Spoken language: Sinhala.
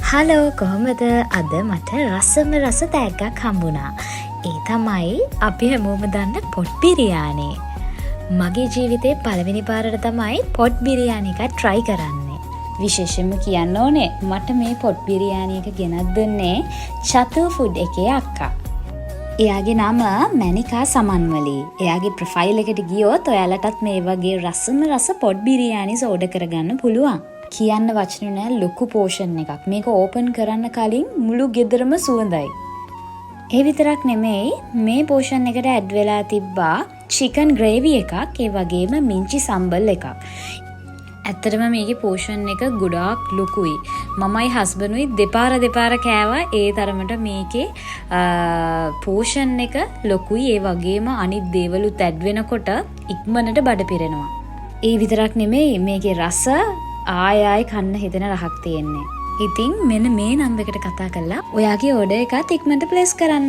හලෝ කොහොමද අද මට රසම රස තෑග්ගක් හම්බුණා. ඒ තමයි අපි හැමෝම දන්න පොට් බිරියානි. මගේ ජීවිතේ පළවෙනි පාරට තමයි පොට් බිරියානි එකක් try කරන්නේ. විශේෂයෙන්ම කියන්න ඕනේ මට මේ පොට් බිරියානි එක ගෙනත් දුන්නේ චතු ෆුඩ් එකේ අක්කා. එයාගේ නම මැනිකා සමන්වලී. එයාගේ ප්‍රොෆයිල් එකට ගියොත් ඔයාලටත් මේ වගේ රසම රස පොට් බිරියානිස් ඕඩර් කරගන්න පුළුවන්. කියන්න වචන නෑ ලොකු පෝෂන් එකක්. මේක ඕපන් කරන්න කලින් මුළු ගෙදරම සුවඳයි. ඒ විතරක් නෙමෙයි මේ පෝෂන් එකට ඇඩ් වෙලා තිබ්බා චිකන් ග්‍රේවි එකක්, ඒ වගේම මිංචි සම්බල් එකක්. ඇත්තටම මේකේ පෝෂන් එක ගොඩාක් ලොකුයි. මමයි හස්බන්ඩ්ුයි දෙපාර කෑවා. ඒ තරමට මේකේ පෝෂන් එක ලොකුයි. ඒ වගේම අනිත් දේවලුත් ඇඩ් වෙනකොට ඉක්මනට බඩ පිරෙනවා. ඒ විතරක් නෙමෙයි මේකේ රස ආය කන්න හිතෙන රහක් තියෙන්නේ. ඉතින් මෙන්න මේ නම්බර් එකට කතා කරලා ඔයාගේ ඕඩර් එකත් ඉක්මනට ප්ලේස් කරන්න.